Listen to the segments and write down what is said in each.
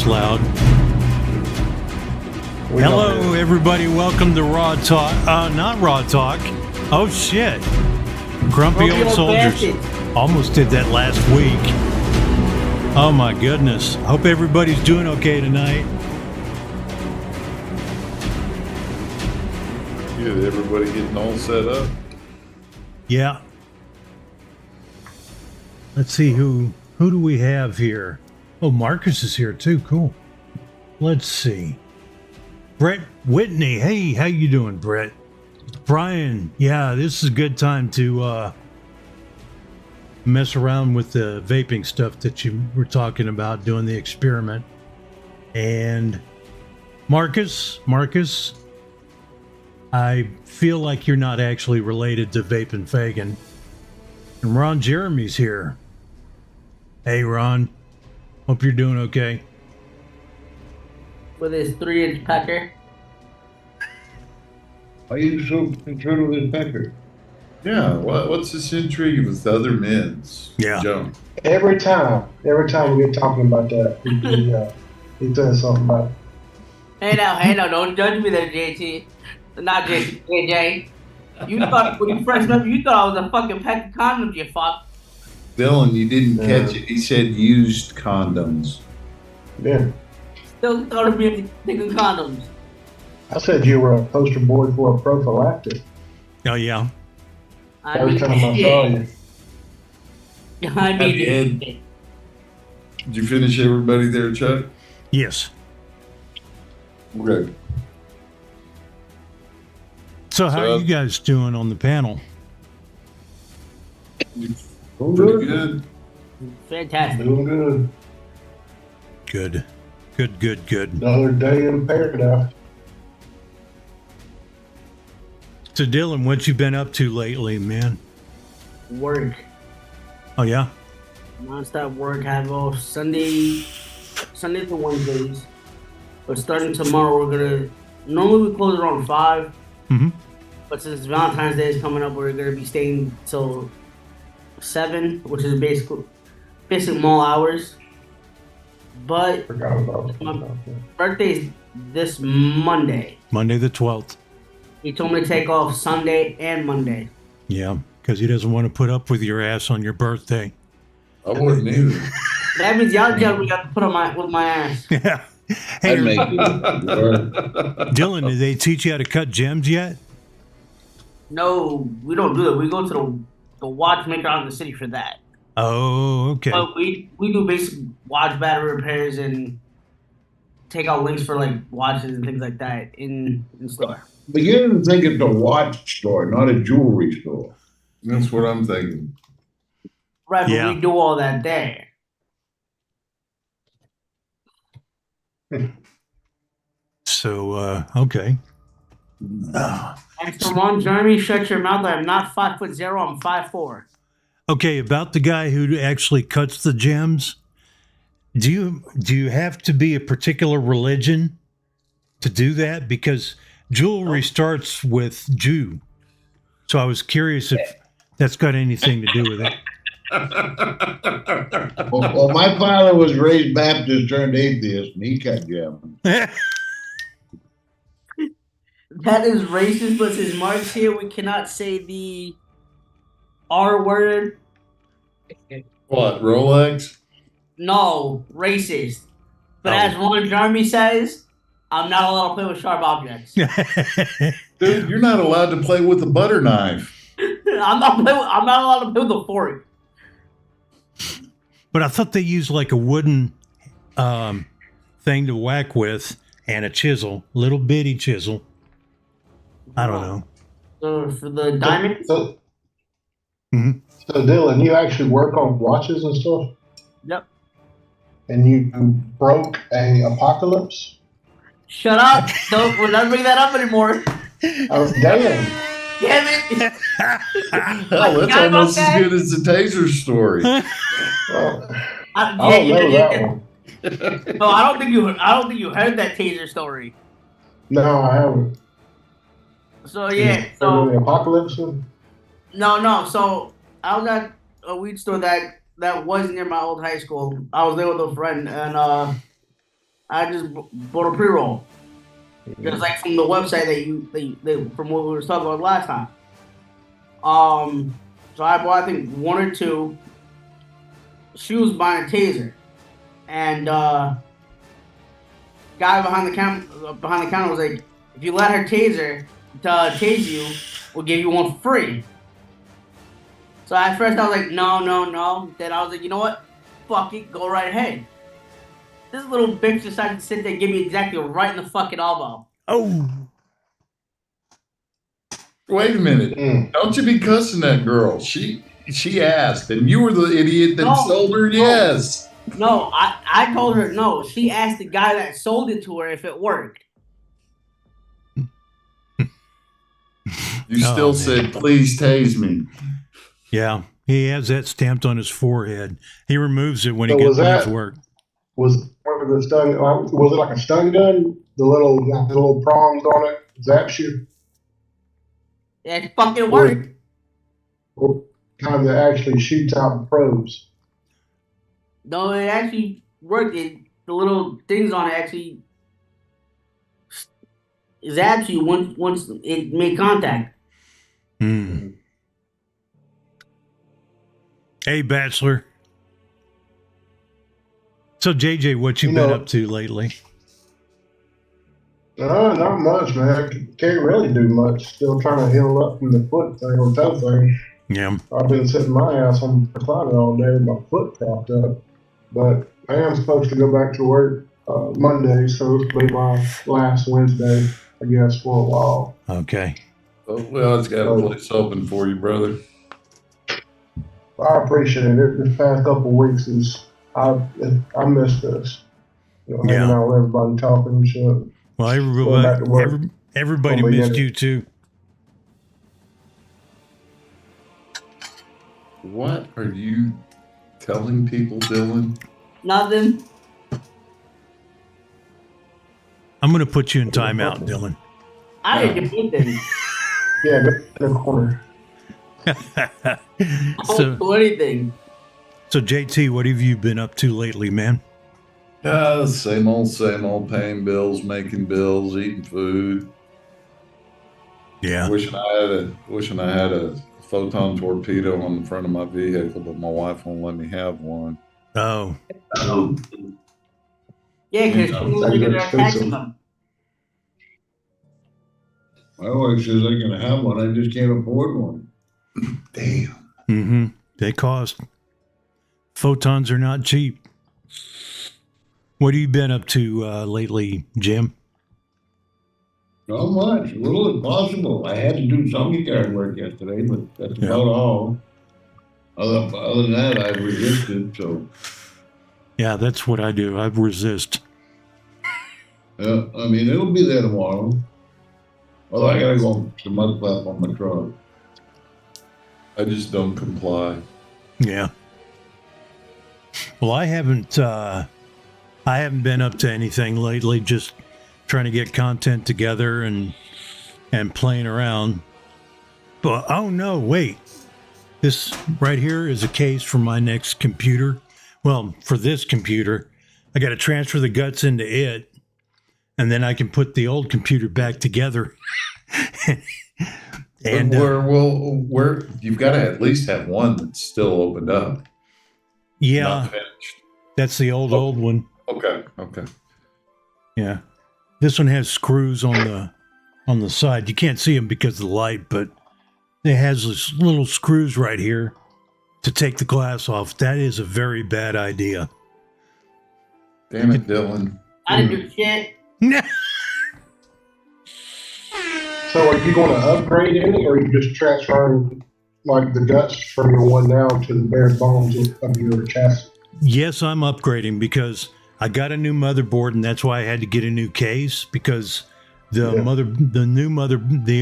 that's loud. Hello, everybody. Welcome to Raw Talk. Not Raw Talk. Oh, shit. Grumpy Old Soldiers. Almost did that last week. Oh, my goodness. Hope everybody's doing okay tonight. Good. Everybody getting all set up? Yeah. Let's see who do we have here. Oh, Marcus is here too. Cool. Let's see. Brett Whitney. Hey, how you doing, Brett? Brian. Yeah, this is a good time to mess around with the vaping stuff that you were talking about, doing the experiment. And Marcus, I feel like you're not actually related to Vape and Fagan. And Ron Jeremy's here. Hey, Ron. Hope you're doing okay. With his 3-inch pecker. Why are you so concerned with his pecker? Yeah. What's this intrigue with the other men's junk? Every time we get talking about that, he says something about it. Hey now, don't judge me there, JT. Not JJ. You thought when you first met me, you thought I was a fucking pack of condoms, you fuck. Dylan, you didn't catch it. He said used condoms. Yeah. Still thought of me thinking condoms. I said you were a poster boy for a prophylactic. Oh, yeah. Every time I saw you. I mean, Did you finish everybody there, Chuck? Yes. Okay. So how are you guys doing on the panel? Pretty good. Fantastic. Doing good. Good. Another day in paradise. So Dylan, what you been up to lately, man? Work. Oh, yeah? Non-stop work. I go Sunday to Wednesdays. But starting tomorrow, normally we close around 5. Mm-hmm. But since Valentine's Day is coming up, we're going to be staying till 7, which is basically mall hours. But Forgot about my birthday's this Monday. Monday the 12th. He told me to take off Sunday and Monday. Yeah, because he doesn't want to put up with your ass on your birthday. I wouldn't either. That means y'all we got to put on with my ass. Yeah. Hey, I'd make it. Dylan, did they teach you how to cut gems yet? No, we don't do that. We go to the watchmaker out in the city for that. Oh, okay. But we do basic watch battery repairs and take out links for like watches and things like that in store. Begin to think it's a watch store, not a jewelry store. That's what I'm thinking. Right, but Yeah. we do all that there. So, okay. And for one, Jeremy, shut your mouth. I'm not 5'0". I'm 5'4". Okay, about the guy who actually cuts the gems, do you have to be a particular religion to do that? Because jewelry starts with Jew. So I was curious if that's got anything to do with it. Well, my father was raised Baptist, turned atheist, and he cut gems. That is racist, but since Mark's here, we cannot say the R word. What, Rolex? No, racist. But Oh. as Ron Jeremy says, I'm not allowed to play with sharp objects. Dude, you're not allowed to play with a butter knife. I'm not allowed to play with a fork. But I thought they used like a wooden thing to whack with and a chisel, little bitty chisel. I don't know. So for the diamond? So, Mhm. so Dylan, you actually work on watches and stuff? Yep. And you broke a Apocalypse? Shut up. We're not bringing that up anymore. Oh, damn. Damn it. Hell, that's Forgot about almost as that. good as the taser story. Well, I don't know that one. No, I don't think you heard that taser story. No, I haven't. So yeah, The so Apocalypse one? no. So I was at a weed store that was near my old high school. I was there with a friend, and I just bought a pre-roll. Just like from the website that from what we were talking about last time. So I bought, I think, one or two. She was buying a taser, and guy behind the counter was like, "If you let her tase you, we'll give you one for free." So at first I was like, no. Then I was like, you know what? Fuck it, go right ahead. This little bitch decided to sit there and give me exactly right in the fucking elbow. Oh. Wait a minute. Don't you be cussing that girl. She asked, and you were the idiot that sold her yes. No, I told her no. She asked the guy that sold it to her if it worked. You still said, please tase me. Yeah, he has that stamped on his forehead. He removes it when he gets work. Was one of the stun? Was it like a stun gun? The little prongs on it. Zaps Yeah, it fucking worked. Or kind that actually shoots out the probes. No, it actually worked. The little things on it actually zaps you once it made contact. Hey, Bachelor. So, JJ, what you been up to lately? Not much, man. Can't really do much. Still trying to heal up from the foot thing or toe thing. Yeah. I've been sitting my ass on the recliner all day with my foot propped up. But I am supposed to go back to work Monday, so it's be my last Wednesday, I guess, for a while. Okay. Well, it's got a place open for you, brother. I appreciate it. This past couple of weeks I missed this. Hanging out with everybody, talking and shit. Well, everybody missed you too. What are you telling people, Dylan? Nothing. I'm going to put you in timeout, Dylan. I didn't do anything. Yeah, go in the corner. I don't do anything. So, JT, what have you been up to lately, man? Same old, paying bills, making bills, eating food. Yeah. Wishing I had a photon torpedo on the front of my vehicle, but my wife won't let me have one. Oh. Yeah, because you're attaching them. My wife says I'm going to have one. I just can't afford one. Damn. Mm-hmm. They cost. Photons are not cheap. What have you been up to lately, Jim? Not much. A little impossible. I had to do some yard work yesterday, but that's about all. Other than that, I've resisted, so. Yeah, that's what I do. I resist. Yeah, I mean, it'll be there tomorrow. Well, I gotta go to mud flap on my truck. I just don't comply. Yeah. Well, I haven't been up to anything lately, just trying to get content together and playing around. But oh no, wait. This right here is a case for my next computer. Well, for this computer, I got to transfer the guts into it, and then I can put the old computer back together. And where you've got to at least have one that's still opened up. Yeah, not finished. That's the old one. Okay. Yeah, this one has screws on the side. You can't see them because of the light, but it has this little screws right here to take the glass off. That is a very bad idea. Damn it, Dylan. I didn't do shit. So are you going to upgrade any, or are you just transferring like the guts from your one now to the bare bones of your chassis? Yes, I'm upgrading because I got a new motherboard, and that's why I had to get a new case, because the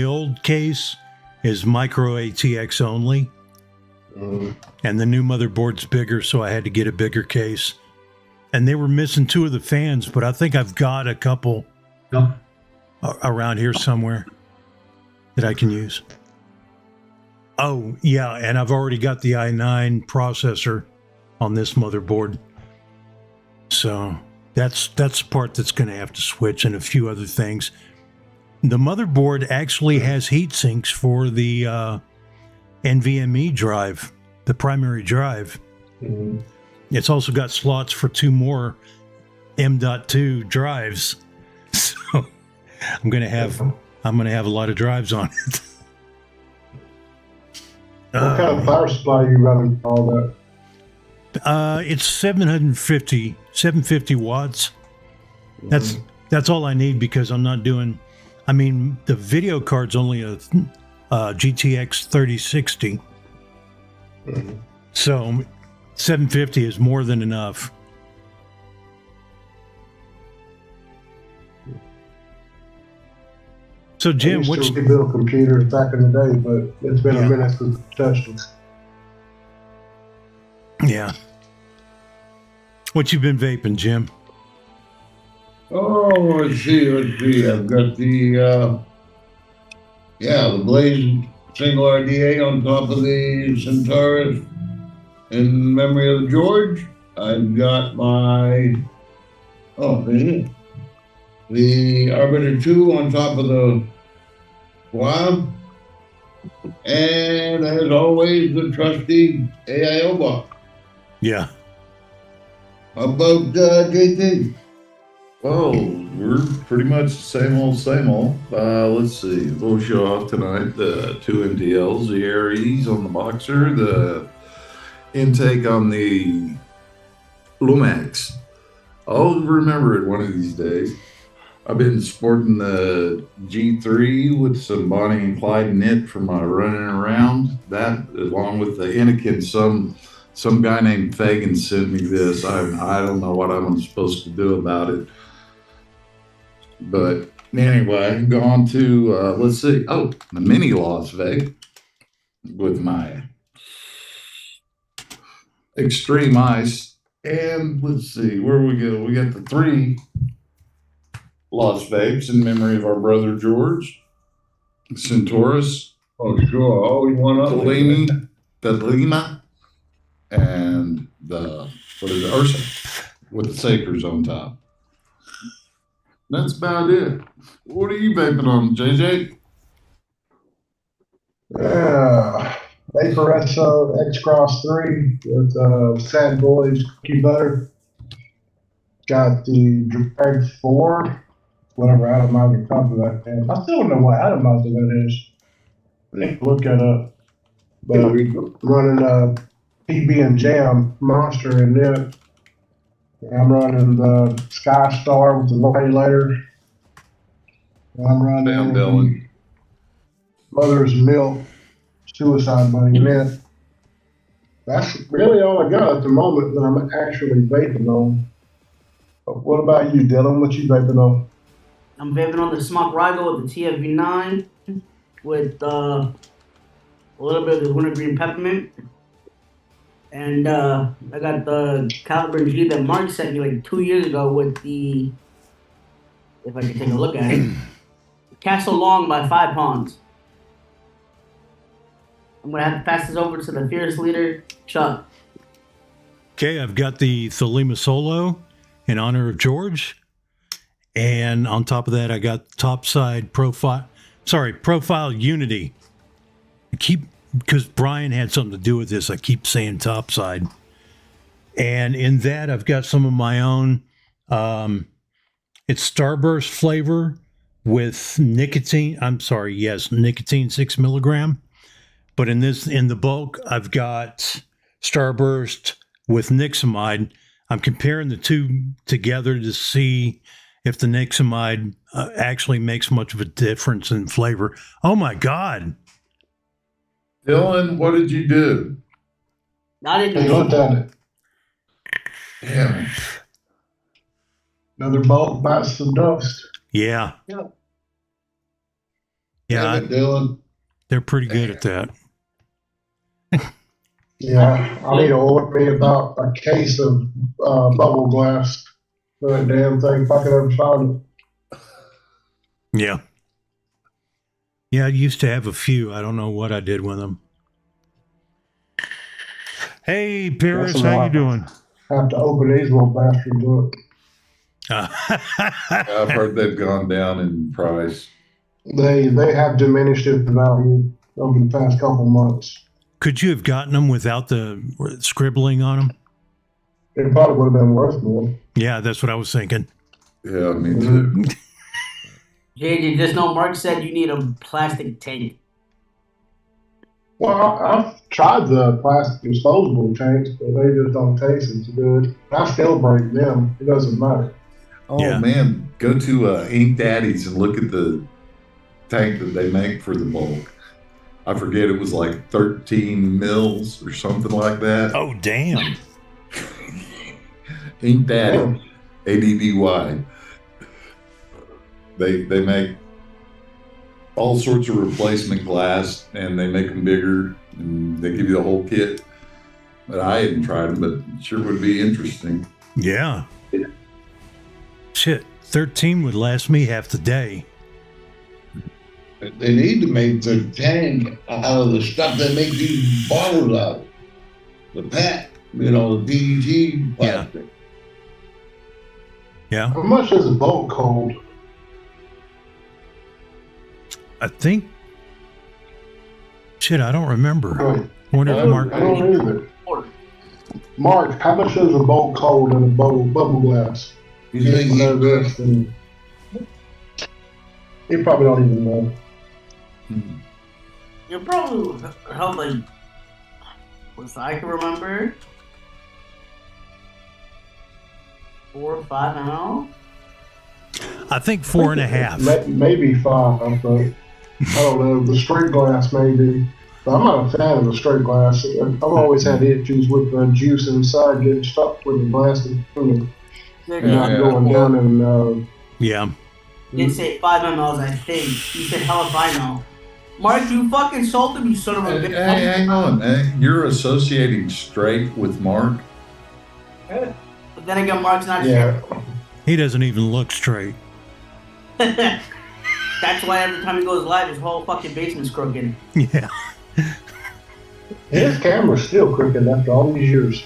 old case is micro ATX only, and the new motherboard's bigger, so I had to get a bigger case. And they were missing two of the fans, but I think I've got a couple around here somewhere that I can use. Oh, yeah, and I've already got the i9 processor on this motherboard. So That's the part that's going to have to switch, and a few other things. The motherboard actually has heat sinks for the NVMe drive, the primary drive. Mm-hmm. It's also got slots for 2 more M.2 drives. So I'm going to have a lot of drives on it. What kind of power supply are you running all that? It's 750 watts. That's all I need because I'm not doing. I mean, the video card's only a GTX 3060, so 750 is more than enough. So Jim, I what's used to rebuild computers back in the day, but it's been a minute since I touched them. Yeah. What you been vaping, Jim? Oh, let's see. I've got the Blaze single RDA on top of the Centaurus in memory of George. I've got the Arbiter 2 on top of the Guam. And as always, the trusty AIO box. Yeah. How about JT? Oh, we're pretty much the same old. Let's see. We'll show off tonight the 2 MTLs, the Aries on the Boxer, the intake on the Lumax. I'll remember it one of these days. I've been sporting the G3 with some Bonnie and Clyde knit for my running around. That, along with the Anakin, some guy named Fagan sent me this. I don't know what I'm supposed to do about it. But anyway, go on to, let's see. Oh, the mini Las Vegas with my Extreme Ice. And let's see, where we go? We got the 3 Las Vegas in memory of our brother George. Centaurus. Oh, sure. Always one up. The Lima. And the, Ursa with the Sakers on top. That's about it. What are you vaping on, JJ? Yeah, Vapor SO X Cross 3 with Sad Boys cookie butter. Got the Drag 4, whatever atomizer comes with that thing. I still don't know what atomizer that is. I need to look that up. But running PB and Jam Monster in it. I'm running the Sky Star with the regulator. I'm running Mother's Milk Suicide Bunny in it. That's really all I got at the moment that I'm actually vaping on. But what about you, Dylan? What you vaping on? I'm vaping on the Smock Rigo with the TFV9 with a little bit of the wintergreen peppermint. And I got the Caliber G that Mark sent me like 2 years ago with the, if I can take a look at it, Castle Long by 5 Ponds. I'm going to have to pass this over to the Fierce Leader, Chuck. Okay, I've got the Thelema Solo in honor of George. And on top of that, I got Topside Profile Unity. Because Brian had something to do with this, I keep saying Topside. And in that, I've got some of my own. It's Starburst flavor with nicotine. Nicotine 6 milligram. But in the bulk, I've got Starburst with Nixamide. I'm comparing the two together to see if the Nixamide actually makes much of a difference in flavor. Oh my God. Dylan, what did you do? I didn't Hey, look at it. Damn. Another bolt bites some dust. Yeah. Damn Yeah, it, Dylan. they're pretty good at that. Yeah, I need to order me about a case of bubble glass for that damn thing if I could ever find it. Yeah. Yeah, I used to have a few. I don't know what I did with them. Hey, Paris, That's a how lot. you doing? I have to open these little bastards up. I've heard they've gone down in price. They have diminished in value over the past couple months. Could you have gotten them without the scribbling on them? It probably would have been worth more. Yeah, that's what I was thinking. Yeah, me too. JJ, just know Mark said you need a plastic tank. Well, I've tried the plastic disposable tanks, but they just don't taste as good. I still break them. It doesn't matter. Oh Yeah. man, go to Ink Daddy's and look at the tank that they make for the bulk. I forget, it was like 13 mils or something like that. Oh, damn. Ink Daddy, ADDY. They make all sorts of replacement glass, and they make them bigger, and they give you the whole kit. But I hadn't tried them, but it sure would be interesting. Yeah. Shit, 13 would last me half the day. They need to make the tank out of the stuff they make these bottles out of. The pack, the PET plastic. Yeah. How much is a bolt cold? I think. Shit, I don't remember. Right. Wonder if Mark. I don't either. Mark, how much is a bolt cold in a bubble glass? You think know this, and you probably don't even know. You probably held like, what's I can remember, 4 or 5 now. I think 4.5. Maybe 5, but I don't know. The straight glass maybe. But I'm not a fan of the straight glass. I've always had issues with the juice inside getting stuck with the plastic and not going down and Yeah. He did say 5 mLs, I think. He said, hell if I know. Mark, you fucking sold him, you son of a bitch. Hey, hang on, man. You're associating straight with Mark? But then again, Mark's not yeah. He doesn't even look straight. That's why every time he goes live, his whole fucking basement's crooked. Yeah. His camera's still crooked after all these years.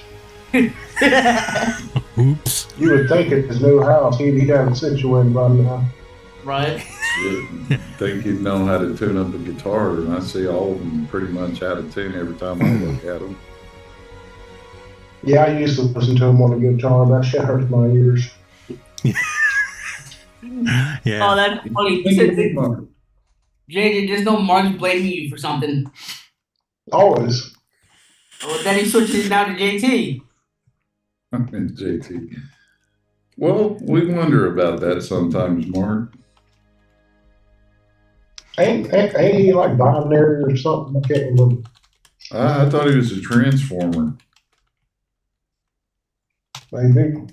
Oops. You would think at his new house he'd have it situated by now. Right? Think he'd know how to tune up a guitar, and I see all of them pretty much out of tune every time I look at them. Yeah, I used to listen to him on a guitar. That shit hurts my ears. Yeah. Oh, that's funny. He said, JJ, just know Mark's blaming you for something. Always. Well, then he switches now to JT. JT. Well, we wonder about that sometimes, Mark. Ain't he like binary or something? I can't remember. I thought he was a transformer. Maybe.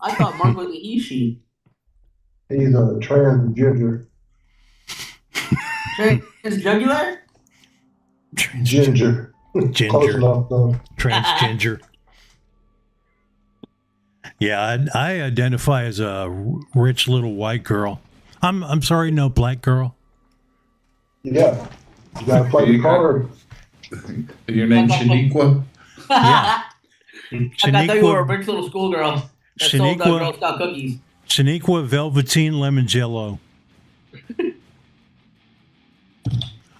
I thought Mark was an Ishi. He's a transgender. Is jugular? Ginger. Close Ginger. enough, though. Transgender. Yeah, I identify as a rich little white girl. I'm sorry, no black girl. Yeah. You gotta play the card. Your name's Shaniqua? Yeah. I thought you were a rich little schoolgirl that sold Shaniqua. Girl Scout cookies. Shaniqua Velveteen Lemon Jello.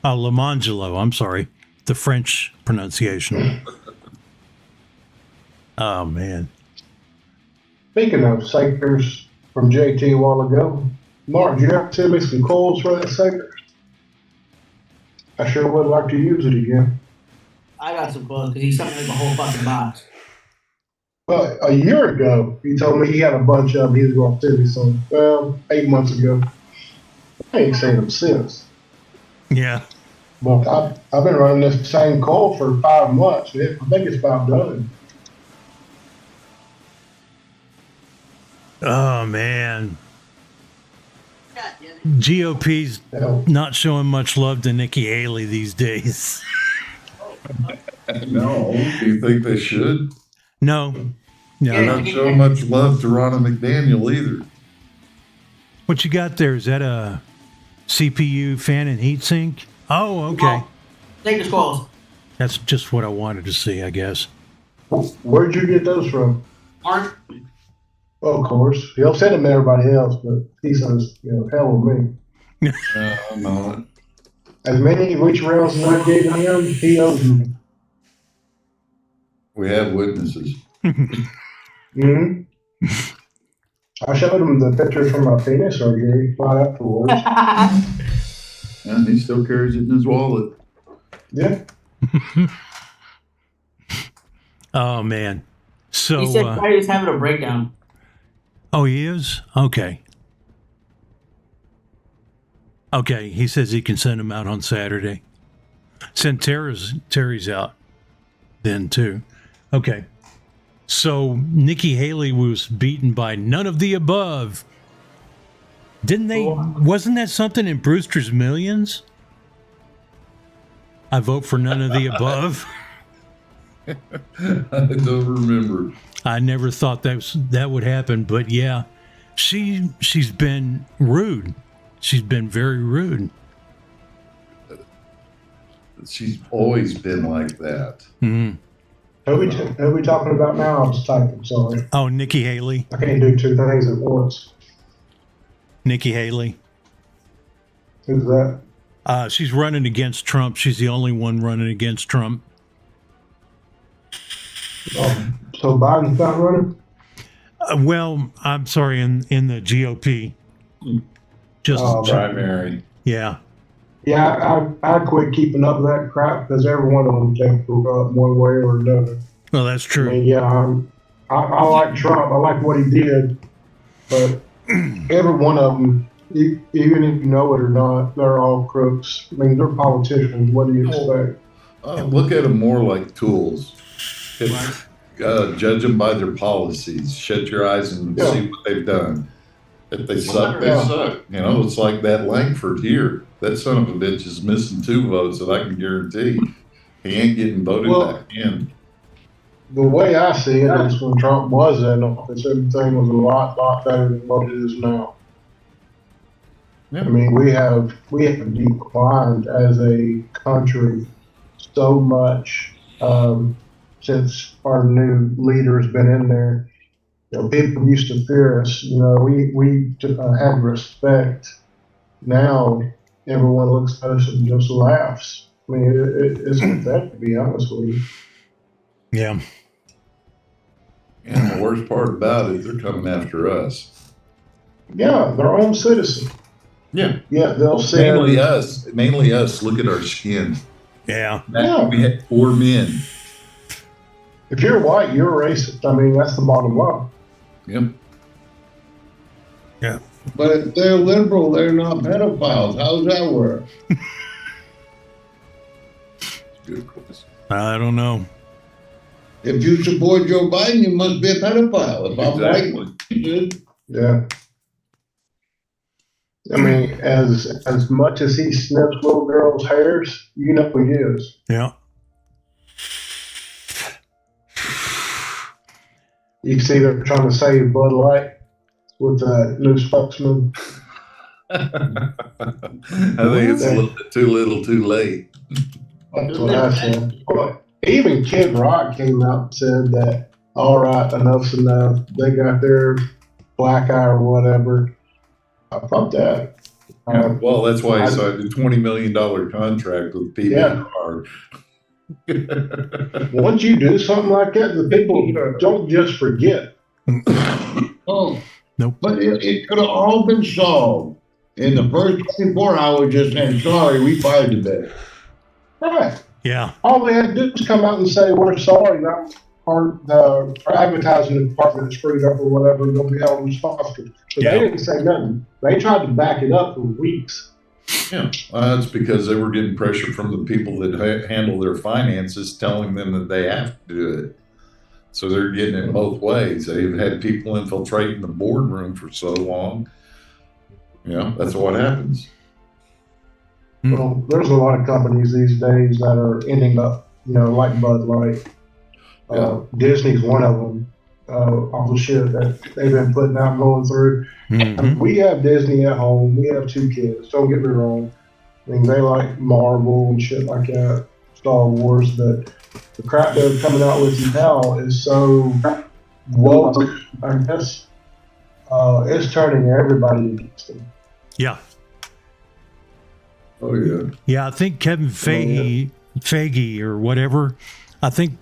Lemangelo, I'm sorry. The French pronunciation. Oh, man. Speaking of sakers from JT a while ago, Mark, did you have to send me some coils for that saker? I sure would like to use it again. I got some clothes because he sent me like a whole fucking box. Well, a year ago, he told me he had a bunch of them. He was going to send me some. Well, 8 months ago. I ain't seen them since. Yeah. But I've been running this same coil for 5 months. I think it's about done. Oh, man. GOP's Hell, not showing much love to Nikki Haley these days. No. Do you think they should? No. They're No. not showing much love to Ronna McDaniel either. What you got there? Is that a CPU fan and heatsink? Oh, okay. Take the squalls. That's just what I wanted to see, I guess. where'd you get those from? Mark, Well, of course. He'll send them to everybody else, but he says, hell with me. I'm not. As many reach arounds as I gave him, he owes me. We have witnesses. Mm-hmm. I showed him the pictures from my penis surgery right afterwards. And he still carries it in his wallet. Yeah. Oh man. So He said Friday's having a breakdown. oh, he is? Okay. Okay, he says he can send him out on Saturday. Send Terry's out then too. Okay. So Nikki Haley was beaten by none of the above. Didn't they? Wasn't that something in Brewster's Millions? I vote for none of the above. I don't remember. I never thought that would happen, but yeah, she's been rude. She's been very rude. She's always been like that. Mm-hmm. Who we talking about now? I was typing, sorry. Oh, Nikki Haley. I can't do two things at once. Nikki Haley. Who's that? She's running against Trump. She's the only one running against Trump. So Biden's not running? Well, I'm sorry, in the GOP. Just Primary. yeah. Yeah, I quit keeping up with that crap because every one of them came up one way or another. Well, that's true. I mean, yeah, I like Trump. I like what he did, but every one of them, even if you know it or not, they're all crooks. I mean, they're politicians. What do you expect? Look at them more like tools. Judge them by their policies. Shut your eyes and see what they've done. If they suck, they suck. It's like that Langford here. That son of a bitch is missing 2 votes that I can guarantee. He ain't getting voted back in. The way I see it is when Trump was in office, everything was a lot better than what it is now. Yeah. I mean, we have declined as a country so much since our new leader has been in there. People used to fear us. We had respect. Now everyone looks at us and just laughs. I mean, it's pathetic, to be honest with you. Yeah. And the worst part about it, they're coming after us. Yeah, their own citizen. Yeah. Yeah, they'll say Mainly us. Look at our skin. Yeah. We had 4 men. if you're white, you're a racist. I mean, that's the bottom line. Yep. Yeah. But if they're liberal, they're not pedophiles. How does that work? Good question. I don't know. If you support Joe Biden, you must be a pedophile. If I'm Exactly. white, Yeah. I mean, as much as he snips little girls' hairs, you know who he is. Yeah. You can see they're trying to save Bud Light with the new spokesman. I think it's a little bit too little, too late. That's what I said. Well, even Kid Rock came out and said that, all right, enough's enough. They got their black eye or whatever. Fuck that. Well, that's why he signed a $20 million contract with PBR. Once you do something like that, the people don't just forget. oh, Nope. but it could have all been solved in the first 24 hours. Just saying, sorry, we fired today. Right. Yeah. All they had to do was come out and say, we're sorry, that our advertising department is screwed up or whatever, they'll be held responsible. But they didn't say nothing. They tried to back it up for weeks. Yeah, that's because they were getting pressure from the people that handle their finances, telling them that they have to do it. So they're getting it both ways. They've had people infiltrating the boardroom for so long. That's what happens. Well, there's a lot of companies these days that are ending up, like Bud Light. Disney's one of them. All the shit that they've been putting out and going through. Mm-hmm. I mean, we have Disney at home. We have 2 kids. Don't get me wrong. I mean, they like Marvel and shit like that, Star Wars. But the crap they're coming out with now is so woke, I guess. it's turning everybody against them. Yeah. Oh yeah. Yeah, I think Kevin Feige or whatever. I think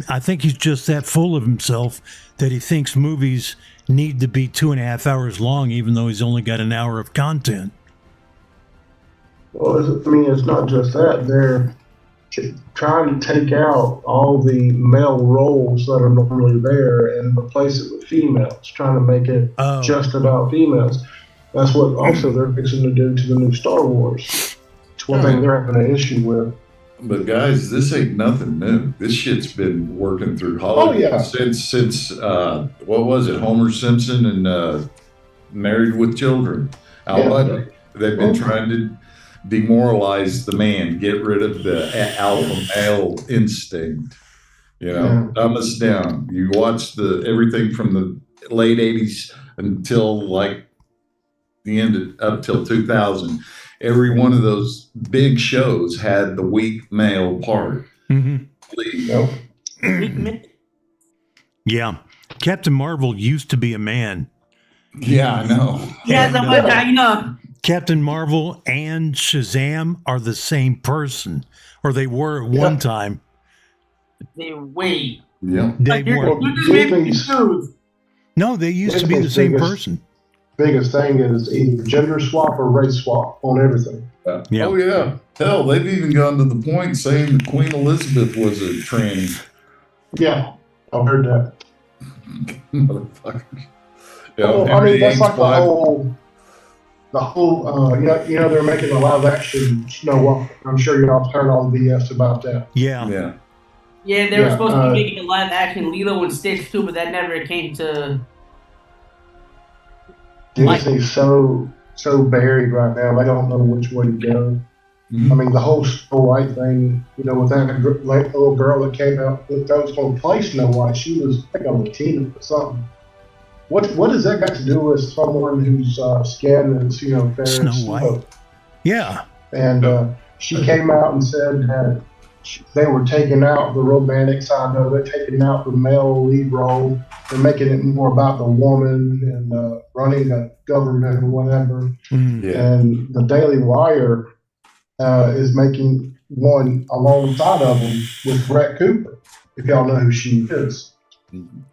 I think he's just that full of himself that he thinks movies need to be 2.5 hours long, even though he's only got an hour of content. Well, I mean, it's not just that. They're trying to take out all the male roles that are normally there and replace it with females, trying to make it just about females. That's what also they're fixing to do to the new Star Wars. It's one thing they're having an issue with. But guys, this ain't nothing new. This shit's been working through Hollywood since what was it, Homer Simpson and Married with Children. They've been trying to demoralize the man, get rid of the alpha male instinct. Dumb us down. You watch everything from the late 80s until like the end up till 2000. Every one of those big shows had the weak male part. Yeah. Captain Marvel used to be a man. Yeah, I know. Yeah, Captain Marvel and Shazam are the same person, or they were at one time. Wait. Yeah. They were. You just made me confused. No, they used to be the same person. Biggest thing is either gender swap or race swap on everything. Yeah. Oh yeah. Hell, they've even gone to the point saying that Queen Elizabeth was a tranny. Yeah, I've heard that. Motherfucker. Yeah, well, I mean, that's like the whole, they're making a live action Snow White. I'm sure y'all heard all the BS about that. Yeah. Yeah. Yeah, they were supposed to be making a live action Lilo and Stitch too, but that never came to. Disney's so buried right now. They don't know which way to go. Mm-hmm. I mean, the whole Snow White thing, with that little girl that came out that was going to play Snow White, she was like a Latina or something. What does that got to do with someone who's skin is fair Snow as White? snow? Yeah. And she came out and said that they were taking out the romantic side of it, taking out the male lead role, and making it more about the woman and running the government or whatever. Mm. Yeah. And the Daily Wire is making one alongside of them with Brett Cooper, if y'all know who she is.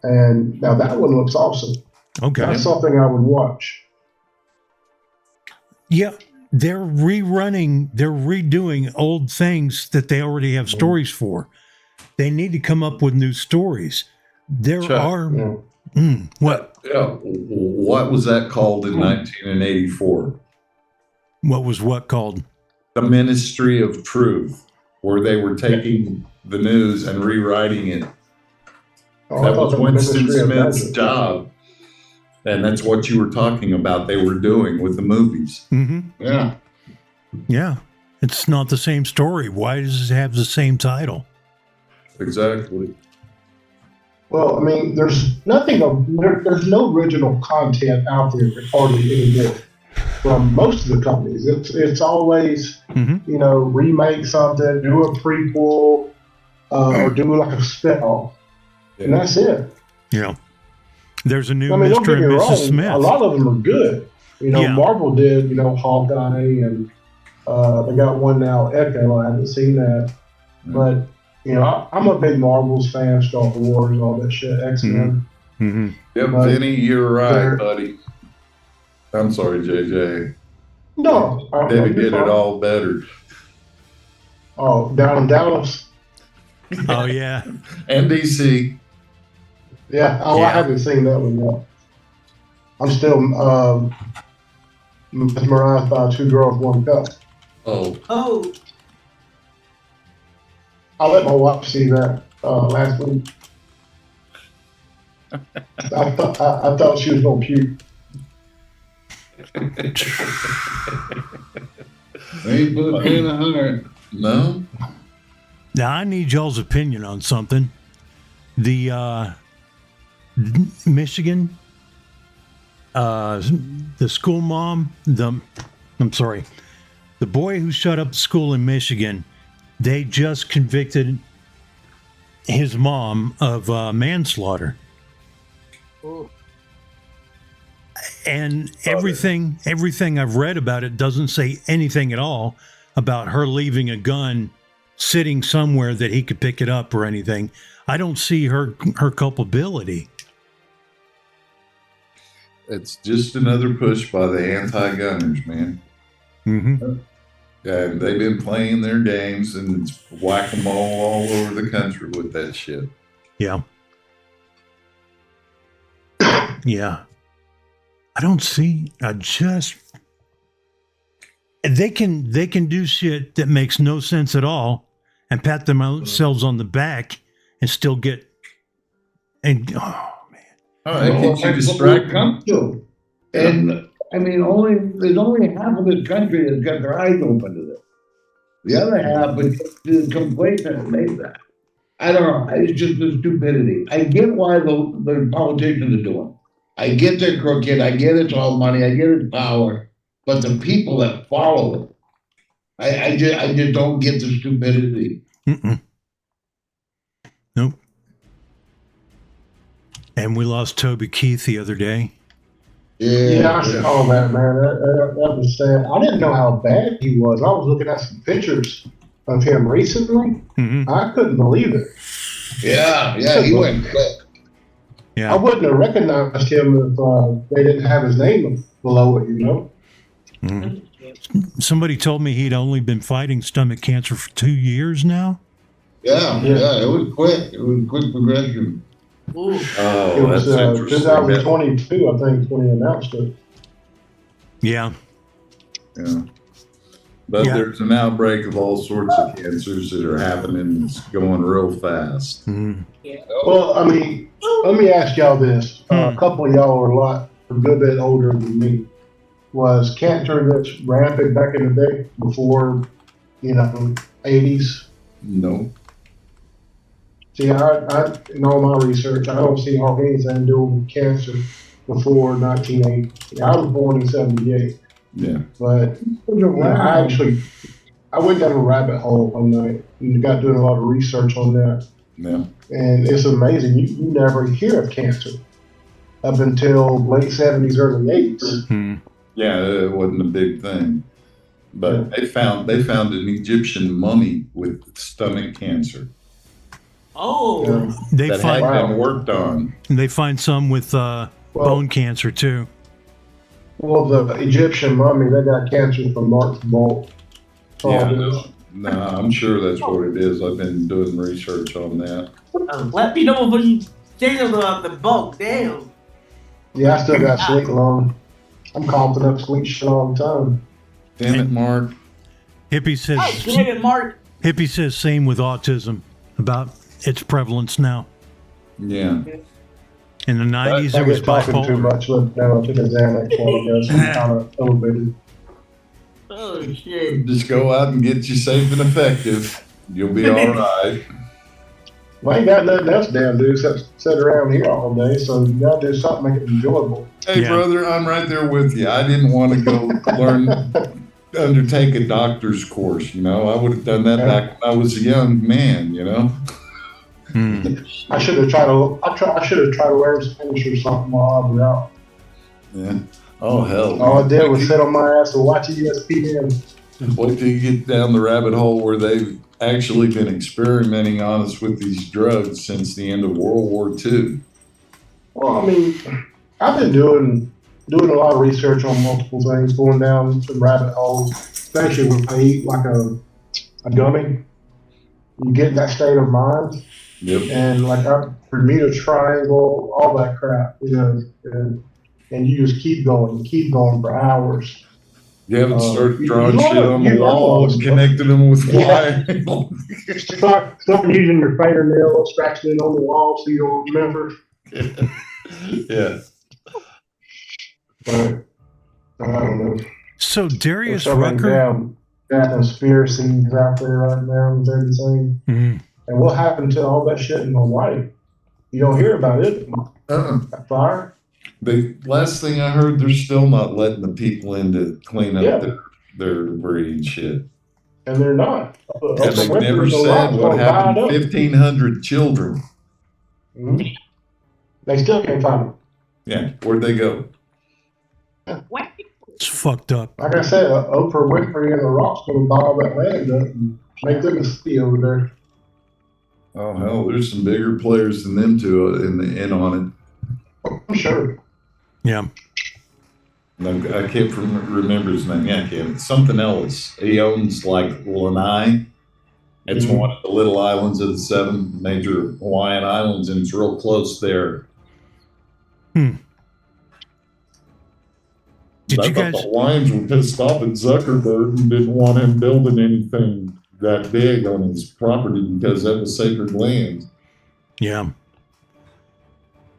And now that one looks awesome. Okay. That's something I would watch. Yeah. They're redoing old things that they already have stories for. They need to come up with new stories. There are. What? Yeah. What was that called in 1984? What was what called? The Ministry of Truth, where they were taking the news and rewriting it. That was Winston Smith's job. And that's what you were talking about they were doing with the movies. Mm-hmm. Yeah. Yeah. It's not the same story. Why does it have the same title? Exactly. Well, I mean, there's no original content out there hardly anymore from most of the companies. It's always, remake something, do a prequel, or do like a spin-off. Yeah. And that's it. Yeah. There's a new don't Mr. get me and wrong, Mrs. Smith. A lot of them are good. Marvel did, Hawkeye, and they got one now, Echo. I haven't seen that. But, I'm a big Marvels fan, Star Wars, all that shit, X-Men. Mm-hmm. Yep, Vinny, you're right, buddy. I'm sorry, JJ. No. They get it all better. Oh, down in Dallas? Oh, yeah. And DC. Yeah. Oh, yeah. I haven't seen that one yet. I'm still mesmerized by Two Girls, One Cup. Oh. I let my wife see that last week. I thought she was gonna puke. Ain't put in a heart. No. Now I need y'all's opinion on something. The Michigan, the school mom, the boy who shut up the school in Michigan, they just convicted his mom of manslaughter. Ooh. And everything I've read about it doesn't say anything at all about her leaving a gun sitting somewhere that he could pick it up or anything. I don't see her culpability. It's just another push by the anti-gunners, man. Mm-hmm. Yeah, they've been playing their games and it's whack-a-mole all over the country with that shit. Yeah. Yeah. I don't see. They can do shit that makes no sense at all and pat themselves on the back and still get. And oh man, Oh, that keeps you distracted. And I mean, there's only half of this country that's got their eyes open to this. The other half is complacent and made that. I don't know. It's just the stupidity. I get why the politicians are doing. I get they're crooked. I get it's all money. I get it's power. But the people that follow it, I just don't get the stupidity. Mm-mm. Nope. And we lost Toby Keith the other day. Yeah, I saw that, man. That was sad. I didn't know how bad he was. I was looking at some pictures of him recently. Mm-hmm. I couldn't believe it. Yeah, he went quick. Yeah. I wouldn't have recognized him if they didn't have his name below it, you know? Mm-hmm. Somebody told me he'd only been fighting stomach cancer for 2 years now. Yeah, it was quick. It was quick progression. Ooh. Oh, It was that's interesting. 2022, I think, when he announced it. Yeah. Yeah. But Yeah. there's an outbreak of all sorts of cancers that are happening. It's going real fast. Mm-hmm. Well, I mean, let me ask y'all this. A couple of y'all are a good bit older than me. Was cancer this rampant back in the day before, 80s? No. See, I in all my research, I don't see how anything doing with cancer before 1980. I was born in 78. Yeah. But I went down a rabbit hole one night and got doing a lot of research on that. Yeah. And it's amazing. You never hear of cancer up until late 70s, early 80s. Mm-hmm. Yeah, it wasn't a big thing. But they found an Egyptian mummy with stomach cancer Oh. Yeah. They that find had been worked on. they find some with bone cancer too. Well, the Egyptian mummy, they got cancer from Mark's bolt. Yeah, no, I'm sure that's what it is. I've been doing research on that. Let me know when you think of the bulk. Damn. Yeah, I still got sweet lung. I'm coughing up sweet shit all the time. Damn it, Mark. Hippie says Hey, damn it, Mark. Hippie says same with autism about its prevalence now. Yeah. In the 90s, I it was get talking too bipolar. much. But now I took a Xanax while ago, so I'm kind of elevated. Oh, shit. Just go out and get you safe and effective. You'll be all right. Well, I ain't got nothing else down to do except sit around here all day, so you got to do something to make it enjoyable. Hey, Yeah. brother, I'm right there with you. I didn't want to go undertake a doctor's course. I would have done that back when I was a young man. Hmm. I should have tried to learn Spanish or something while I was out. Yeah. Oh hell. All I did was sit on my ass and watch ESPN. Wait till you get down the rabbit hole where they've actually been experimenting on us with these drugs since the end of World War II. Well, I mean, I've been doing a lot of research on multiple things, going down some rabbit holes, especially when I eat like a gummy. You get in that state of mind, Yep. and like our Bermuda Triangle, all that crap, and you just keep going for hours. You haven't started you drawing learn- shit on the you learn wall all and this connecting them with Yeah. wire. Start using your fingernail, scratching it on the wall so you don't remember. Yeah. But I don't know. So Darius There's so many Rucker. damn conspiracies out there right now and everything. Mhm. And what happened to all that shit in Hawaii? You don't hear about it. That fire? The last thing I heard, they're still not letting the people in to clean up Yeah. their debris and shit. And they're not. And they never The said rock's what gonna happened bite to up. 1,500 children. Mhm. They still can't find them. Yeah, where'd they go? It's fucked up. Like I said, Oprah Winfrey and The Rock's going to buy all that land up and make them a city over there. Oh hell, there's some bigger players than them two in on I'm sure. Yeah. it. I can't remember his name. Yeah, I can't. It's something else. He owns like Lanai. It's Mhm. one of the little islands of the 7 major Hawaiian islands, and it's real close there. Did I you thought guys? the Hawaiians were pissed off at Zuckerberg and didn't want him building anything that big on his property because that was sacred land. Yeah.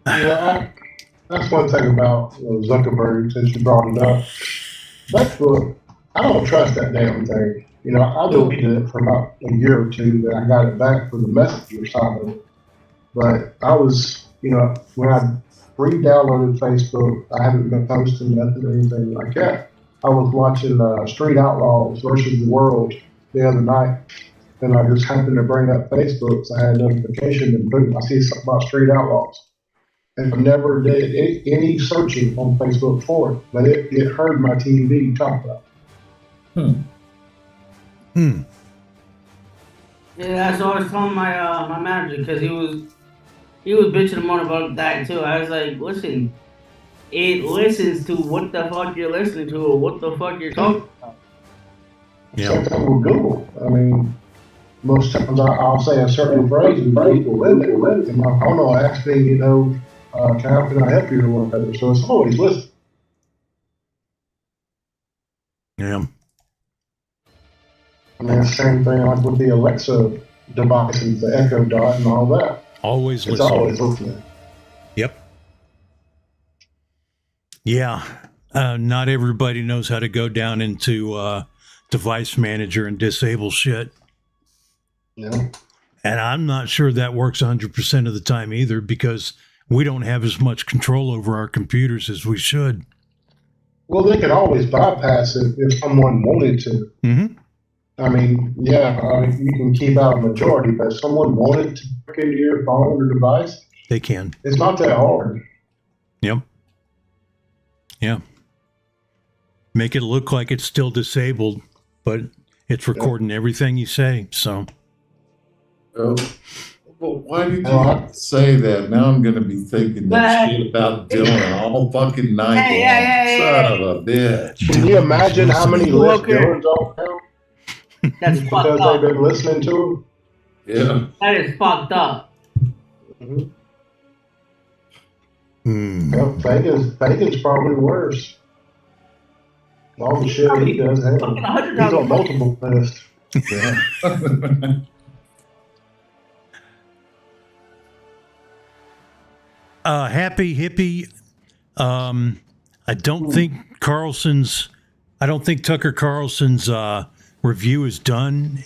Yeah, that's one thing about Zuckerberg, since you brought it up. Facebook, I don't trust that damn thing. I deleted it for about a year or two, then I got it back for the messenger side of it. But I was, when I re-downloaded Facebook, I haven't been posting nothing or anything like that. I was watching Street Outlaws versus the World the other night, and I just happened to bring up Facebook, so I had a notification, and boom, I see something about Street Outlaws. And I never did any searching on Facebook for it, but it heard my TV talk about it. Yeah, that's what I was telling my my manager, because he was bitching and moaning about that too. I was like, listen, it listens to what the fuck you're listening to or what the fuck you're talking about. Yeah. Same thing with Google. I mean, most times I'll say a certain phrase and people live it. And my phone will ask me, how can I help you or whatever. So it's always listening. Yeah. I mean, it's the same thing like with the Alexa devices, the Echo Dot and all that. Always It's listening. always listening. Yep. Yeah. Not everybody knows how to go down into device manager and disable shit. Yeah. And I'm not sure that works 100% of the time either, because we don't have as much control over our computers as we should. Well, they could always bypass it if someone wanted to. Mm-hmm. I mean, you can keep out a majority, but if someone wanted to break into your phone or device, They can. it's not that hard. Yep. Yeah. Make it look like it's still disabled, but it's recording everything you say. So. Oh, well, why did you say that? Now I'm going to be thinking that shit about Dylan all fucking night long. Yeah. Son of a bitch. Can you imagine how many lists Okay. Dylan's on now? That's fucked Because up. they've been listening to Yeah. That is fucked up. him. Fagan's probably worse. All the shit he does have. Fucking 100 He's on times. multiple lists. Yeah. Happy Hippie. I don't think Tucker Carlson's review is done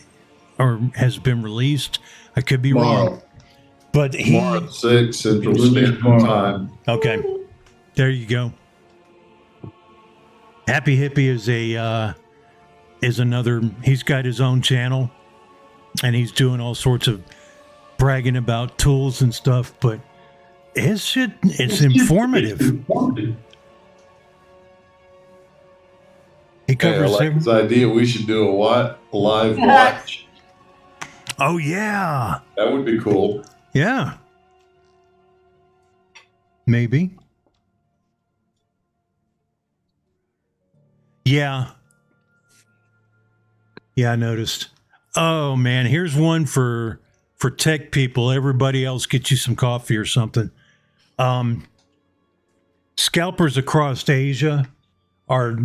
or has been released. I could be wrong. But Tomorrow at 6 Central Standard Time. Okay. There you go. Happy Hippie is another, he's got his own channel and he's doing all sorts of bragging about tools and stuff, but his shit, it's informative. He Hey, I covers like his idea. We should do a live watch. Oh yeah. That would be cool. Yeah. Maybe. Yeah. Yeah, I noticed. Oh man, here's one for tech people. Everybody else get you some coffee or something. Scalpers across Asia are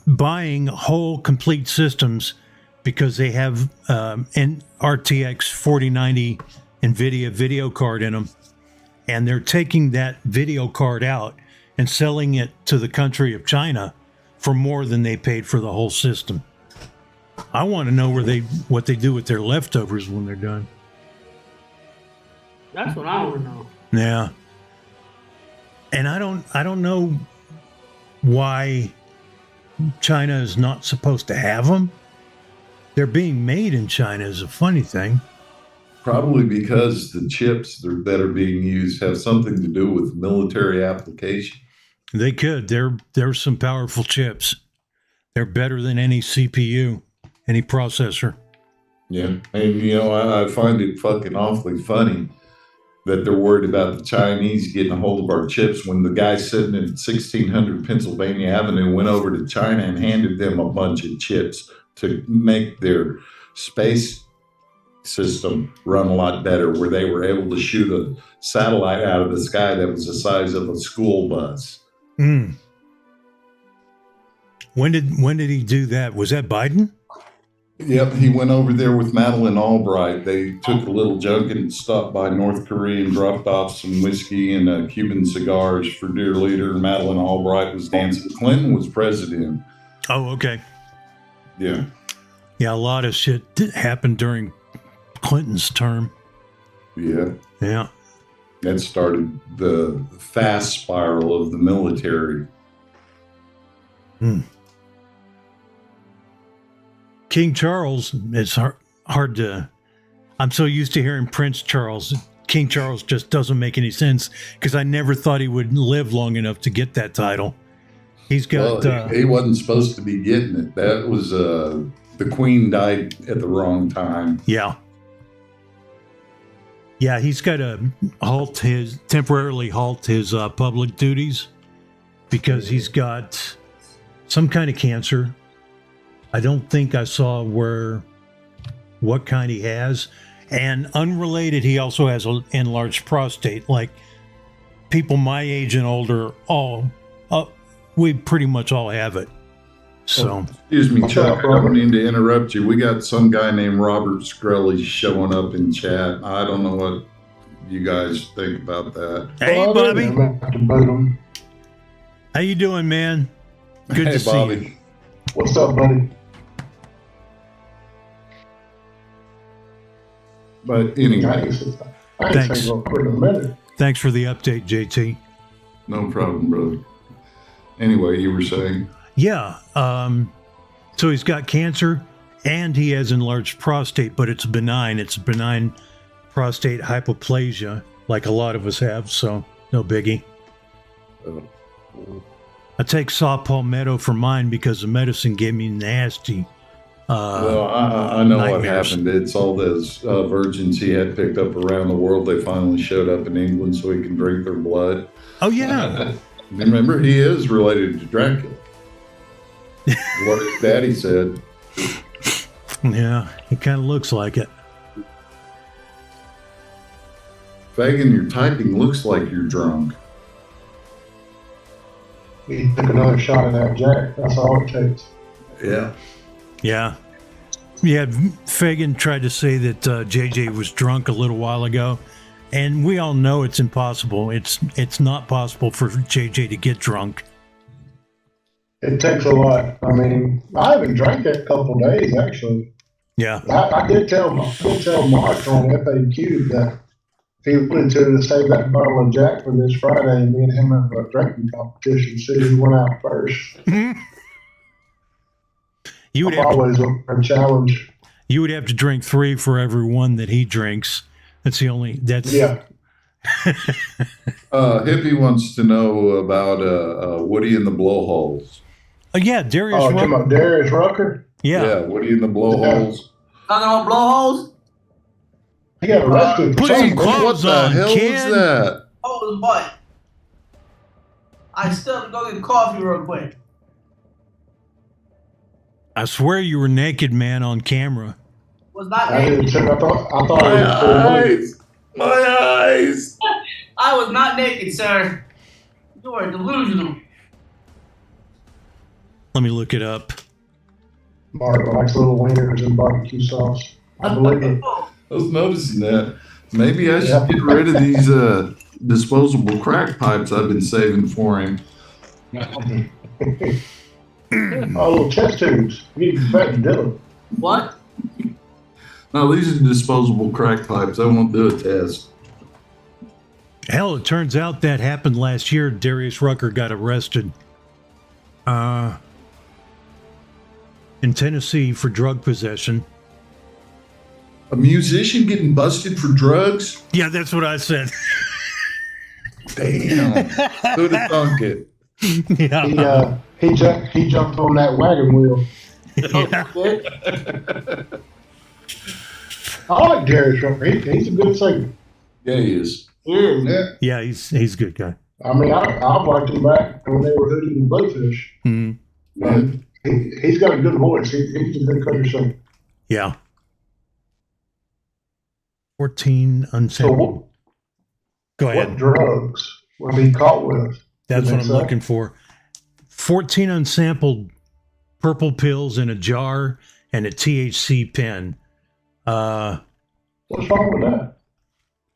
buying whole complete systems because they have an RTX 4090 NVIDIA video card in them, and they're taking that video card out and selling it to the country of China for more than they paid for the whole system. I want to know what they do with their leftovers when they're done. That's what I want to know. Yeah. And I don't know why China is not supposed to have them. They're being made in China is a funny thing. Probably because the chips that are being used have something to do with military application. They could. They're some powerful chips. They're better than any CPU, any processor. Yeah. And, you know, I find it fucking awfully funny that they're worried about the Chinese getting a hold of our chips when the guy sitting in 1600 Pennsylvania Avenue went over to China and handed them a bunch of chips to make their space system run a lot better, where they were able to shoot a satellite out of the sky that was the size of a school bus. Mm. When did he do that? Was that Biden? Yep, he went over there with Madeleine Albright. They took a little junket and stopped by North Korea and dropped off some whiskey and Cuban cigars for dear leader. Madeleine Albright was dancing. Clinton was president. Oh, okay. Yeah. Yeah, a lot of shit happened during Clinton's term. Yeah. Yeah. That started the fast spiral of the military. Hmm. King Charles, it's hard to... I'm so used to hearing Prince Charles. King Charles just doesn't make any sense because I never thought he would live long enough to get that title. He's got... he wasn't supposed to be getting it. That was... the Queen died at the wrong time. Yeah. Yeah, he's got to temporarily halt his public duties because he's got some kind of cancer. I don't think I saw what kind he has. And unrelated, he also has an enlarged prostate. Like people my age and older, we pretty much all have it. So, excuse me, Chuck, I don't mean to interrupt you. We got some guy named Robert Skrelly showing up in chat. I don't know what you guys think about that. Hey, Bobby. How you doing, man? Good to see you. What's up, buddy? But anyway, thanks. Thanks for the update, JT. No problem, brother. Anyway, you were saying? Yeah. So he's got cancer and he has enlarged prostate, but it's benign. It's benign prostate hypoplasia, like a lot of us have. So no biggie. I take saw palmetto for mine because the medicine gave me nasty. Well, I know nightmares. what happened. It's all those virgins he had picked up around the world. They finally showed up in England so he can drink their blood. Oh, yeah. Remember, he is related to Dracula. What his daddy said. Yeah, it kind of looks like it. Fagan, your typing looks like you're drunk. He took another shot at that Jack. That's all it takes. Yeah. Yeah. Yeah, Fagan tried to say that JJ was drunk a little while ago, and we all know it's impossible. It's not possible for JJ to get drunk. It takes a lot. I mean, I haven't drank that couple days, actually. Yeah. I did tell Mark on FAQ that if he wanted to save that bottle of Jack for this Friday, me and him have a drinking competition, see who went out first. You would always a challenge. You would have to drink 3 for every one that he drinks. That's the only. That's yeah. Hippie wants to know about Woody and the Blowholes. Yeah, Darius. Oh, talking about Darius Rucker. Yeah, Woody and the Blowholes. Talking about blowholes. He got arrested. Put some clothes What the on, hell Ken. was that? Oh, his butt. I still have to go get coffee real quick. I swear you were naked, man, on camera. Was not I naked. didn't. I thought My it was eyes! My eyes! I was not naked, sir. You are delusional. Let me look it up. Mark likes little wieners and barbecue sauce. I believe it. I was noticing that. Maybe I should get rid of these disposable crack pipes I've been saving for him. Oh, little test tubes. You need to back to Dylan. What? No, these are disposable crack pipes. I won't do a test. Hell, it turns out that happened last year. Darius Rucker got arrested in Tennessee for drug possession. A musician getting busted for drugs? Yeah, that's what I said. Damn. Who'd have thunk it? Yeah. He jumped on that wagon wheel. I like Jerry Schroeder. He's a good singer. Yeah, he is. Yeah. Yeah, he's a good guy. I mean, I've liked him back when they were Hootie and Blowfish. Mhm. He's got a good voice. He's a good country singer. Yeah. 14 So unsampled. Go what ahead. drugs was he caught with? That's Did what they I'm say? looking for. 14 unsampled purple pills in a jar and a THC pen. What's wrong with that?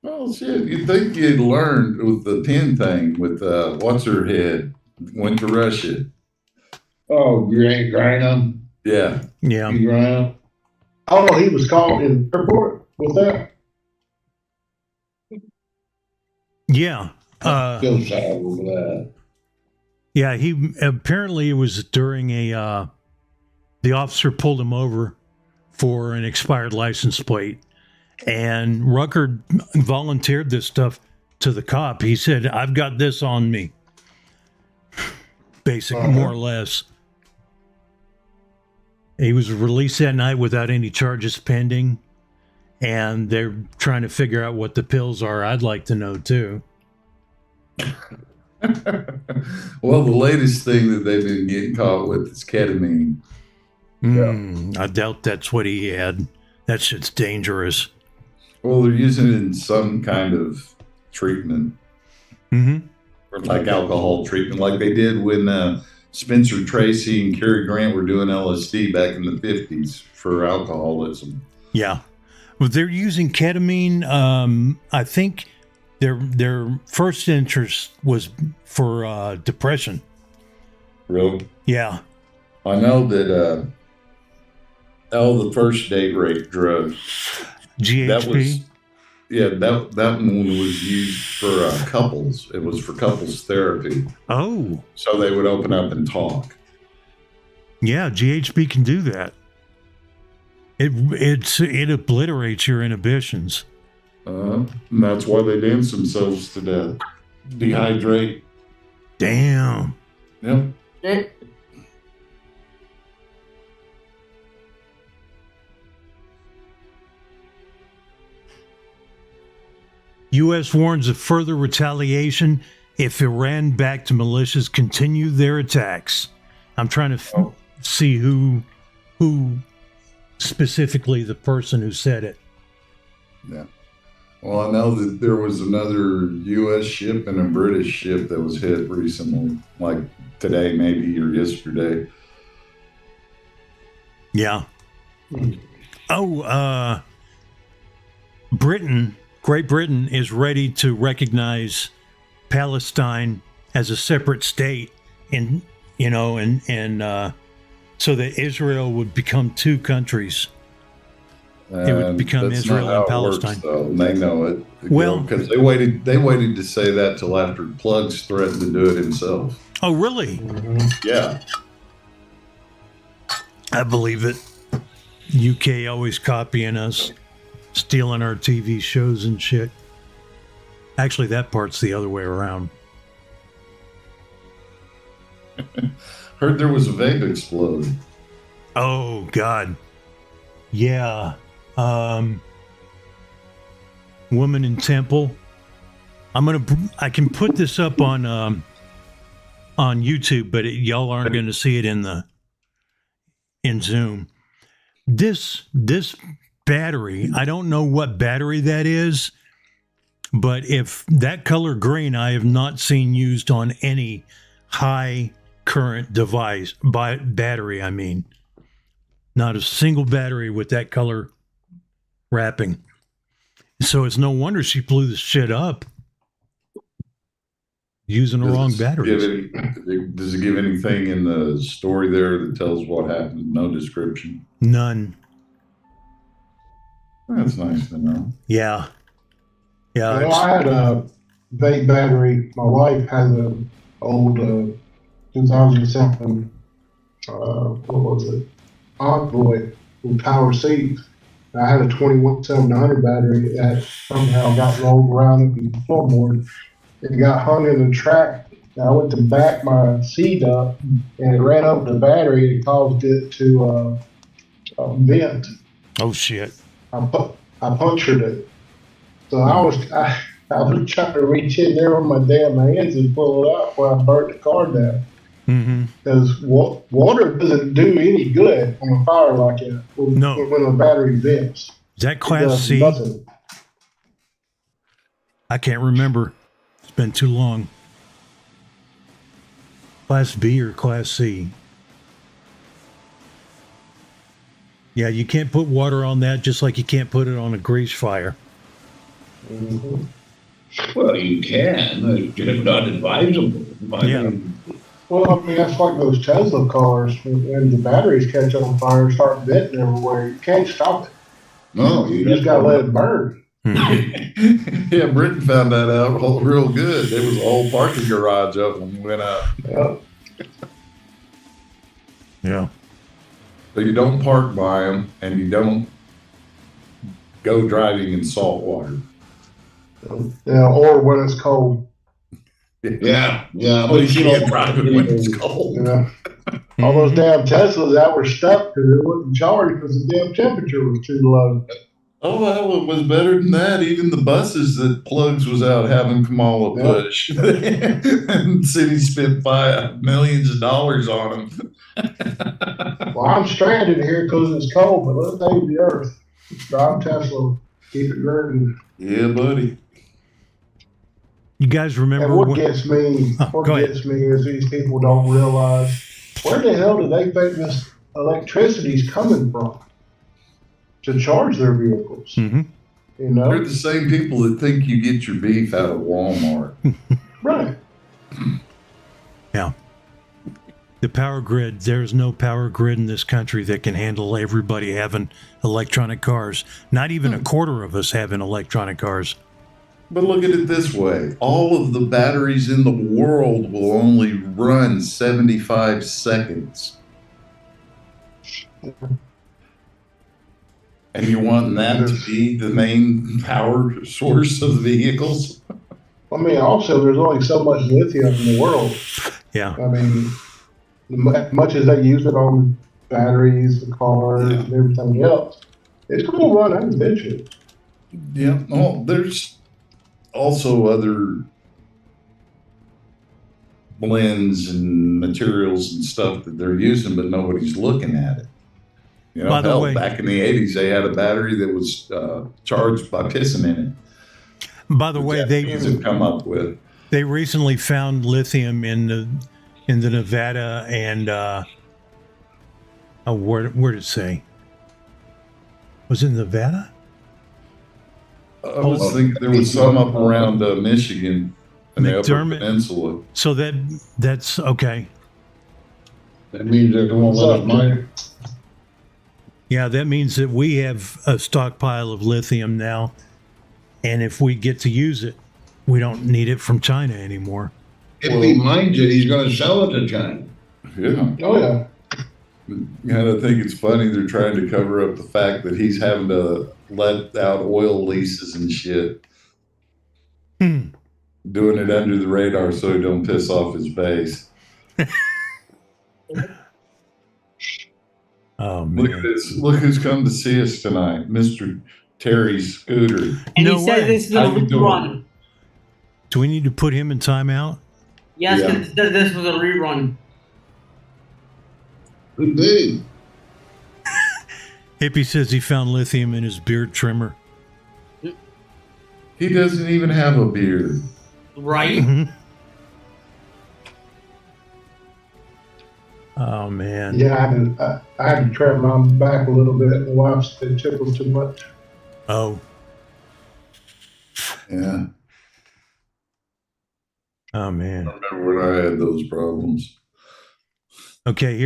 Well, shit, you'd think you'd learned with the pen thing with what's her head went to Russia. Oh, you ain't Grino? Yeah. Yeah. You Grino? Oh, he was caught in the airport with that? Yeah. Still sad over that. Yeah, he apparently it was during a the officer pulled him over for an expired license plate, and Rucker volunteered this stuff to the cop. He said, "I've got this on me." More or less. He was released that night without any charges pending, and they're trying to figure out what the pills are. I'd like to know too. Well, the latest thing that they've been getting caught with is ketamine. I doubt that's what he had. That shit's dangerous. Well, they're using it in some kind of treatment, Mm-hmm. or like alcohol treatment, like they did when Spencer Tracy and Cary Grant were doing LSD back in the 50s for alcoholism. Yeah. Well, they're using ketamine. I think their first interest was for depression. Really? Yeah. I know that the first date rape drug. GHB. That was, yeah, that one was used for couples. It was for couples therapy. Oh. So they would open up and talk. Yeah, GHB can do that. It obliterates your inhibitions. And that's why they dance themselves to death. Dehydrate. Damn. Yep. It, U.S. warns of further retaliation if Iran-backed militias continue their attacks. I'm trying to see who specifically the person who said it. Yeah. Well, I know that there was another U.S. ship and a British ship that was hit recently, like today maybe or yesterday. Yeah. Oh, Great Britain is ready to recognize Palestine as a separate state, and so that Israel would become two countries. It would become That's Israel not how and it Palestine. works, though. And they know it. Well- because they waited to say that till after Plugs threatened to do it himself. Oh, really? Yeah. I believe it. UK always copying us, stealing our TV shows and shit. Actually, that part's the other way around. Heard there was a vape explode. Oh, God. Yeah. Woman in Temple. I can put this up on YouTube, but y'all aren't going to see it in Zoom. This battery, I don't know what battery that is, but if that color green, I have not seen used on any high current device, battery, I mean. Not a single battery with that color wrapping. So it's no wonder she blew this shit up using the wrong batteries. Does it give anything in the story there that tells what happened? No description. None. That's nice to know. Yeah. Yeah. Well, I had a vape battery. My wife has an old 2007, what was it? Envoy with power seats. I had a 21-700 battery that somehow got rolled around the floorboard. It got hung in the track I went to back my seat up, and it ran over the battery and caused it to vent. Oh shit. I punctured it. So I was trying to reach in there with my damn hands and pull it out before I burnt the car down. Because water doesn't do any good on a fire like that when the battery vents. Is that Class C? Nothing. I can't remember. It's been too long. Class B or Class C? Yeah, you can't put water on that, just like you can't put it on a grease fire. Mm-hmm. Well, you can. It's just not advisable. Yeah. Well, I mean, that's like those Tesla cars. When the batteries catch on fire and start venting everywhere, you can't stop it. No, You just got to let it burn. Yeah, Britain found that out real good. There was a whole parking garage of them went out. Yeah. Yeah. So you don't park by them, and you don't go driving in salt water. Yeah, or when it's cold. Yeah. But you can't drive it when it's cold. Yeah. All those damn Teslas that were stuck because it wouldn't charge because the damn temperature was too low. Oh, well, it was better than that. Even the buses that Plugs was out having Kamala push. And the city spent millions of dollars on them. Well, I'm stranded here because it's cold, but let's save the earth. Drive Tesla, keep it green. Yeah, buddy. You guys remember And what gets me is these people don't realize where the hell do they think this electricity is coming from to charge their vehicles? Mm-hmm. You know, They're the same people that think you get your beef out of Walmart. right? Yeah. The power grid, there's no power grid in this country that can handle everybody having electronic cars. Not even a quarter of us having electronic cars. But look at it this way. All of the batteries in the world will only run 75 seconds. And you want that to be the main power source of the vehicles? I mean, also, there's only so much lithium in the world. Yeah. I mean, as much as they use it on batteries, the cars, and everything else, it's going to run out eventually. Yeah. Oh, there's also other blends and materials and stuff that they're using, but nobody's looking at it. You know, By the way, back in the 80s, they had a battery that was charged by pissing in it. By the way, they have come up with. They recently found lithium in the Nevada and where did it say? Was it Nevada? I was thinking there was some up around Michigan and the Upper Peninsula. So that's okay. That means they won't let us mine it. Yeah, that means that we have a stockpile of lithium now, and if we get to use it, we don't need it from China anymore. If he mines it, he's going to sell it to China. Yeah. Oh, yeah. And I think it's funny they're trying to cover up the fact that he's having to let out oil leases and shit. Doing it under the radar so he don't piss off his base. Oh, man. Look at this. Look who's come to see us tonight, Mr. Terry Scooter. And No he said way. this is a How you doing? rerun. Do we need to put him in timeout? Yes, Yeah. 'cause this was a rerun. Could be. Hippie says he found lithium in his beard trimmer. He doesn't even have a beard. Right? Mhm. Oh, man. Yeah, I had to trim my back a little bit. The wife said it tickled too much. Oh. Yeah. Oh, man. I remember when I had those problems. Okay,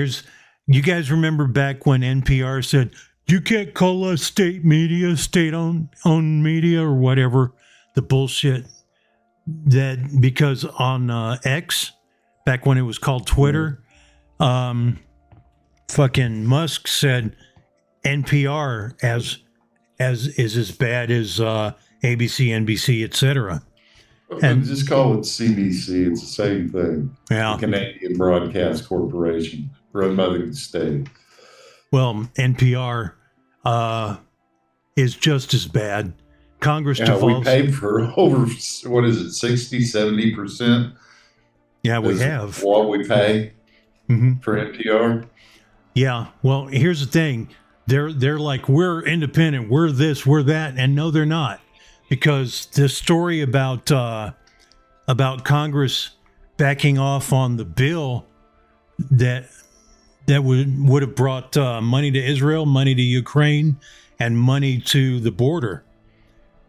you guys remember back when NPR said, you can't call us state media, state-owned media or whatever, the bullshit that because on X, back when it was called Twitter, fucking Musk said NPR is as bad as ABC, NBC, etc. And- just call it CBC. It's the same thing. Yeah. The Canadian Broadcast Corporation, run by the state. Well, NPR is just as bad. Congress Yeah, we devolves. paid for over, what is it, 60, 70%? Yeah, we is have. what we pay hmm for NPR. Yeah. Well, here's the thing. They're like, we're independent, we're this, we're that, and no, they're not, because this story about Congress backing off on the bill that would have brought money to Israel, money to Ukraine, and money to the border.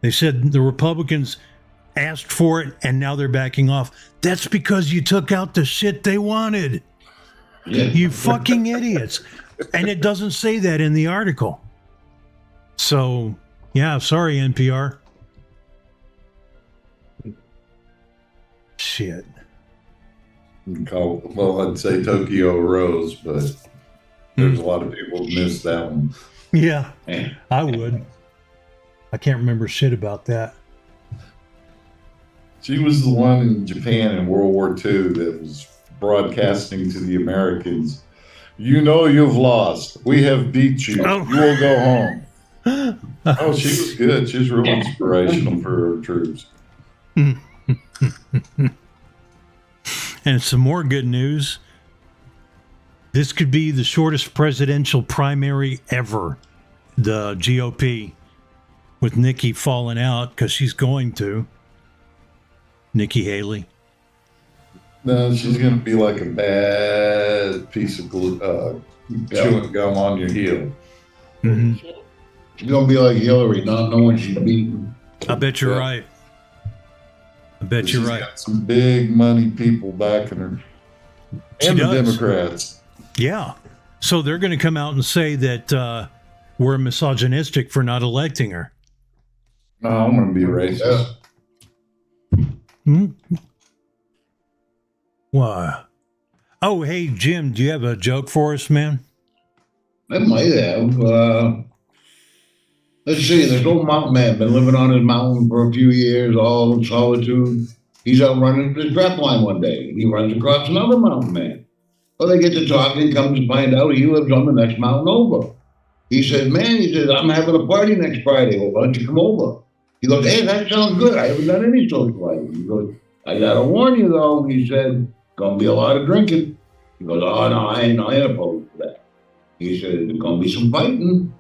They said the Republicans asked for it, and now they're backing off. That's because you took out the shit they wanted. Yeah. You fucking idiots. And it doesn't say that in the article. So, yeah, sorry, NPR. Shit. Well, I'd say Tokyo Rose, but there's a lot of people who missed that one. Yeah, Yeah. I would. I can't remember shit about that. She was the one in Japan in World War II that was broadcasting to the Americans. You know you've lost. We have beat you. Oh. You will go home. Oh, she was good. She was real inspirational for her troops. And some more good news. This could be the shortest presidential primary ever. The GOP, with Nikki falling out because she's going to. Nikki Haley. No, she's going to be like a bad piece of chewing gum on your heel. hmm She's gonna be like Hillary, not knowing she's beaten. I bet you're right. I bet She's you're right. got some big money people backing her. She And the does. Democrats. Yeah. So they're going to come out and say that we're misogynistic for not electing her. No, I'm going to be racist. Hmm? Why? Oh, hey, Jim, do you have a joke for us, man? I might have. Let's see, this old mountain man been living on his mountain for a few years, all in solitude. He's out running his strap line one day. He runs across another mountain man. Well, they get to talking, comes to find out he lives on the next mountain over. He said, man, he said, I'm having a party next Friday. Well, why don't you come over? He goes, hey, that sounds good. I haven't done any socializing. He goes, I got to warn you, though. He said, going to be a lot of drinking. He goes, oh, no, I ain't opposed to that. He said, there's going to be some fighting.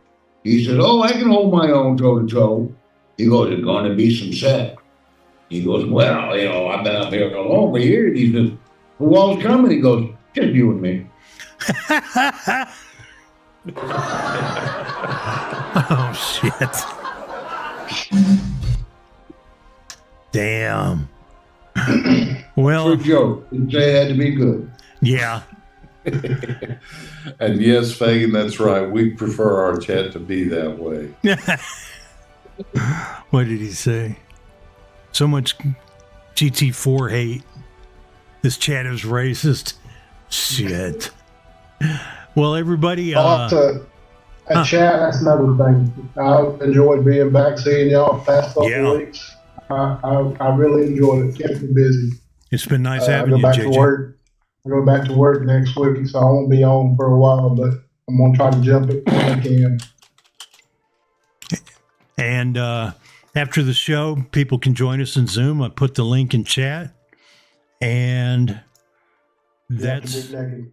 He said, oh, I can hold my own toe-to-toe. He goes, there's going to be some sex. He goes, well, you know, I've been up here alone for years. He says, who all's coming? He goes, just you and me. Oh, shit. Damn. Well, For a joke. Didn't say it had to be good. yeah. And yes, Fagan, that's right. We prefer our chat to be that way. What did he say? So much GT4 hate. This chat is racist. Shit. Well, everybody. Chat, that's another thing. I enjoyed being back, seeing y'all past couple Yeah. weeks. I really enjoyed it. Kept me busy. It's been nice I having go you, back to JJ. work. I go back to work next week, so I won't be on for a while, but I'm gonna try to jump it when I can. And after the show, people can join us in Zoom. I put the link in chat. And that's Big naked.